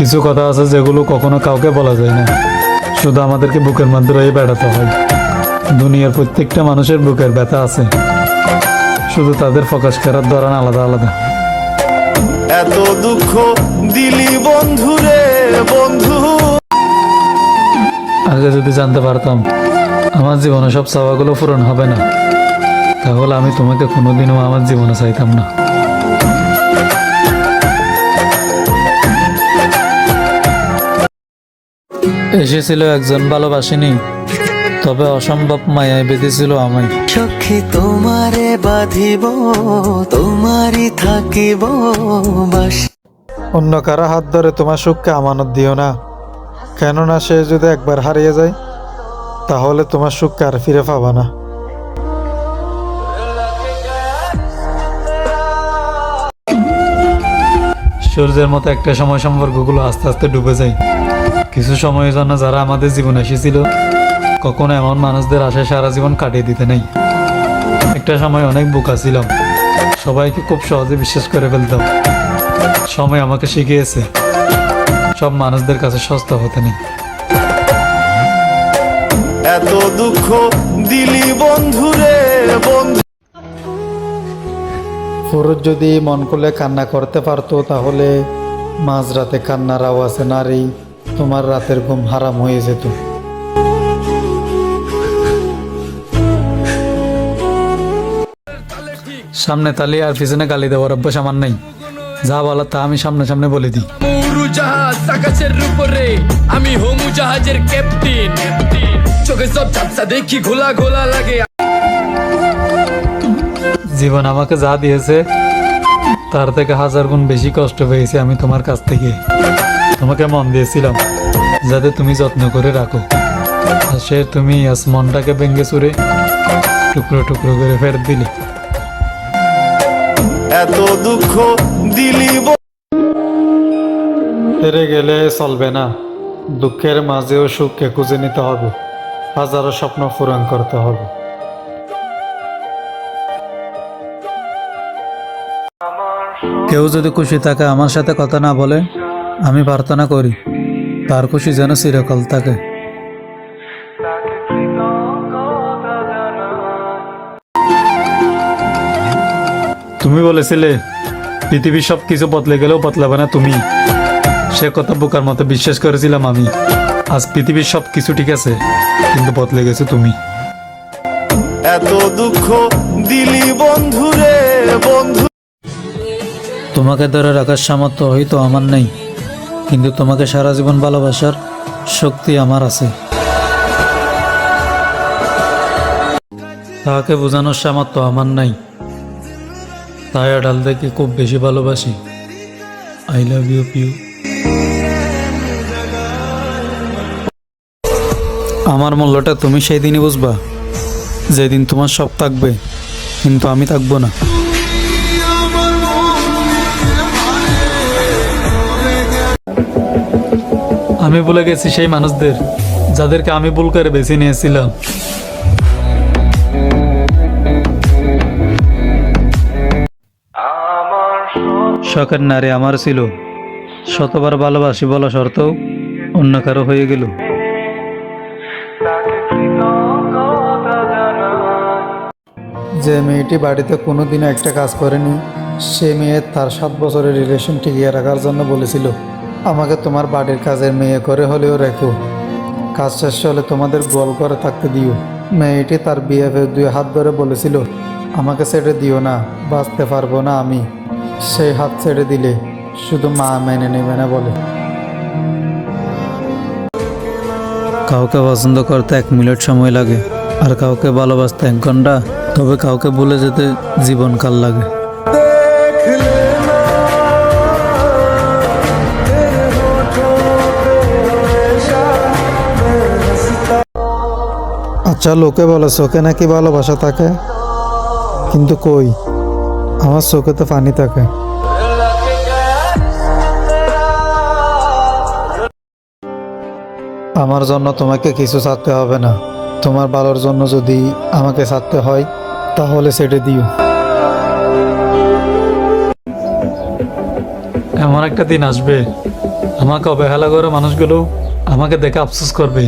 কিছু কথা আছে যেগুলো কখনো কাউকে বলা যায় না, শুধু আমাদেরকে বুকের মধ্যে রয়ে বেড়াতে হয়। দুনিয়ার প্রত্যেকটা মানুষের বুকের ব্যথা আছে, শুধু তাদের প্রকাশ করার ধরন আলাদা আলাদা। এত দুঃখ দিলি বন্ধু রে বন্ধু। আগে যদি জানতে পারতাম আমার জীবনে সব চাওয়াগুলো পূরণ হবে না, তাহলে আমি তোমাকে কোনোদিনও আমার জীবনে চাইতাম না। এসেছিল একজন ভালোবাসিনী, তবে অসম্ভব মায়ায় বেঁধেছিল আমায়। সখী তোমারে বাঁধিব, তোমারই থাকিব বাস। অন্য কারো হাত ধরে তোমার সুখকে আমানত দিও না, কেননা সে যদি একবার হারিয়ে যায় তাহলে তোমার সুখকে আর ফিরে পাবা না। সূর্যের মতো একটা সময় সম্পর্কগুলো আস্তে আস্তে ডুবে যায়। কিছু সময়ের জন্য যারা আমাদের জীবনে এসেছিল, কখনো এমন মানুষদের আশায় সারা জীবন কাটিয়ে দিতে নেই। একটা সময় অনেক বোকা ছিলাম, সবাইকে খুব সহজে বিশ্বাস করে ফেলতাম। সময় আমাকে শিখিয়েছে সব মানুষদের কাছে সস্তা হতে নেই। এত দুঃখ দিলি বন্ধু রে বন্ধু। পুরুষ যদি মন করলে কান্না করতে পারতো, তাহলে মাঝরাতে কান্নার আওয়াজে নারী তোমার রাতের ঘুম হারাম হয়ে যেত। সামনে তালি আর পিছনে গালি দেওয়ার অভ্যাস আমার নেই। যা বলার তা আমি সামনে সামনে বলে দিই। উড়োজাহাজ আকাশের উপরে, আমি হোমু জাহাজের ক্যাপ্টেন। চোখে সব ঝাপসা দেখি, ঘোলা ঘোলা লাগে। জীবন আমাকে যা দিয়েছে তার থেকে 1000 গুণ বেশি কষ্ট পেয়েছি আমি তোমার কাছ থেকে। তোমাকে মন দিয়েছিলাম যাতে তুমি যত্ন করে রাখো, আর সে তুমি আজ মনটাকে ভেঙে চুরে টুকরো টুকরো করে ফেরত দিলে। এত দুঃখ দিলি হেরে গেলে চলবে না, দুঃখের মাঝেও সুখকে খুঁজে নিতে হবে, হাজারো স্বপ্ন পূরণ করতে হবে। কেউ যদি খুশি থাকে আমার সাথে কথা না বলে, আমি প্রার্থনা করি তার খুশি যেন চিরকাল থাকে। তুমি বলেছিলে পৃথিবীর সবকিছু বদলে গেলেও বদলাবে না তুমি। সে কথা বোকার মতো বিশ্বাস করেছিলাম আমি। আজ পৃথিবীর সবকিছু ঠিক আছে, কিন্তু বদলে গেছে তুমি। এত দুঃখ দিলি বন্ধু রে বন্ধু। তোমাকে ধরে রাখার সামর্থ্য হয়তো আমার নেই, কিন্তু তোমাকে সারা জীবন ভালোবাসার শক্তি আমার আছে। তাকে বোঝানোর সামর্থ্য আমার নাই, তাই আড়াল থেকে খুব বেশি ভালোবাসি। I love you Piu. আমার মূল্যটা তুমি সেই দিনই বুঝবা যেদিন তোমার সব থাকবে কিন্তু আমি থাকবো না। আমি ভুলে গেছি সেই মানুষদের যাদেরকে আমি ভুল করে বেছে নিয়েছিলাম। শখের নারী আমার ছিল, শতবার ভালোবাসি বলা সত্ত্বেও অন্য কারো হয়ে গেল। যে মেয়েটি বাড়িতে কোনোদিনও একটা কাজ করেনি, সে মেয়ে তার 7 বছরের রিলেশন টিকিয়ে রাখার জন্য বলেছিল, আমাকে তোমার বাড়ির কাজের মেয়ে করে হলেও রেখো, কাজ শেষ হলে তোমাদের গোয়াল করে থাকতে দিও। মেয়েটি তার বিএফের 2 হাত ধরে বলেছিল, আমাকে ছেড়ে দিও না, বাঁচতে পারবো না আমি। সেই হাত ছেড়ে দিলে শুধু মা মেনে নেবে না বলে। কাউকে পছন্দ করতে 1 মিনিট সময় লাগে, আর কাউকে ভালোবাসতে 1 ঘন্টা। তবে কাউকে ভুলে যেতে জীবনকাল লাগে। আচ্ছা, লোকে বলে চোখে নাকি ভালোবাসা থাকে, কিন্তু কই, আমার চোখে তো পানি থাকে। আমার জন্য তোমাকে কিছু ছাড়তে হবে না, তোমার ভালোর জন্য যদি আমাকে ছাড়তে হয় তাহলে ছেড়ে দিও। এমন একটা দিন আসবে আমাকে অবহেলা করে মানুষগুলো আমাকে দেখে আফসোস করবে।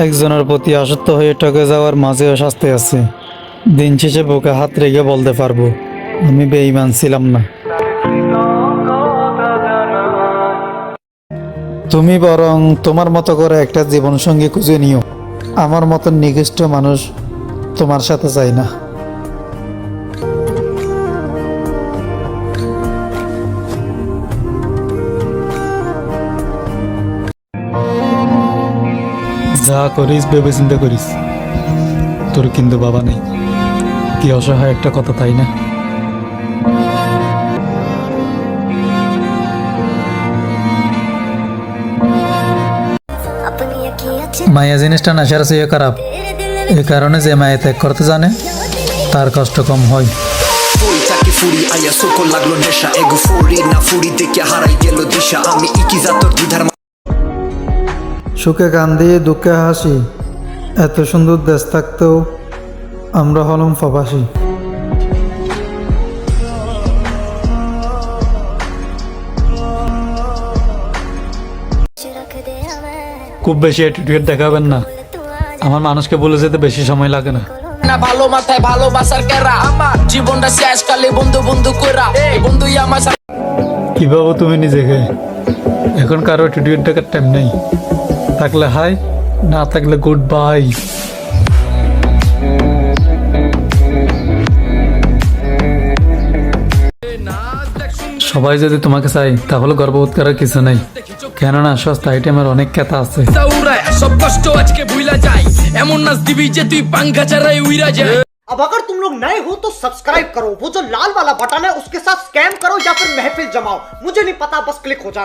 একজনের প্রতি আসক্ত হয়ে ঠকে যাওয়ার মাঝেও শাস্তি আছে। দিন শেষে বুকে হাত রেখে বলতে পারবো আমি বেঈমান ছিলাম না। তুমি বরং তোমার মতো করে একটা জীবনসঙ্গী খুঁজে নিও। আমার মতন নিকৃষ্ট মানুষ তোমার সাথে চাই না। যা করিস ভেবে চিন্তা করিস, তোর কিন্তু বাবা নেই। কি অসহায় একটা কথা, তাই না? মায়া জিনিসটা নেশার চেয়ে খারাপ। এই কারণে যে মায়া ত্যাগ করতে জানে তার কষ্ট কম হয়। ফুরি চাকি ফুরি আয়া সকল লাগলো নেশা এগো ফুরি না ফুরি দেখে হারাই গেল দিশা আমি ইকি জাতর দ্বিধার সুখে কান্দি দুঃখে হাসি, এত সুন্দর দেশ থাকতেও আমরা হলাম প্রবাসী। খুব বেশি অ্যাটিটিউড দেখাবেন না। আমার মানুষকে বলে যেতে বেশি সময় লাগে না। না ভালো মাথায় ভালোবাসার কেরা আমার জীবনটা শেষ কালে বন্ধু বন্ধু কইরা এই বন্ধুই আমার কিভাবে তুমি নিজেকে? এখন কারো অ্যাটিটিউড দেখার টাইম নেই। থাকলে হাই, না থাকলে গুড বাই। সবাই যদি তোমাকে চাই তাহলে গর্ববোধ করার কিছু নেই, কেননা সস্তা আইটেমের অনেক ক্রেতা আছে। সব কষ্ট আজকে ভুলা যায় এমন নাচ দিবি যে তুই পাঙ্খা ছাড়াই উইরা যায়। अब अगर तुम लोग नए हो तो सब्सक्राइब करो, वो जो लाल वाला बटन है उसके साथ स्कैम करो या फिर महफिल जमाओ, मुझे नहीं पता, बस क्लिक हो जाना।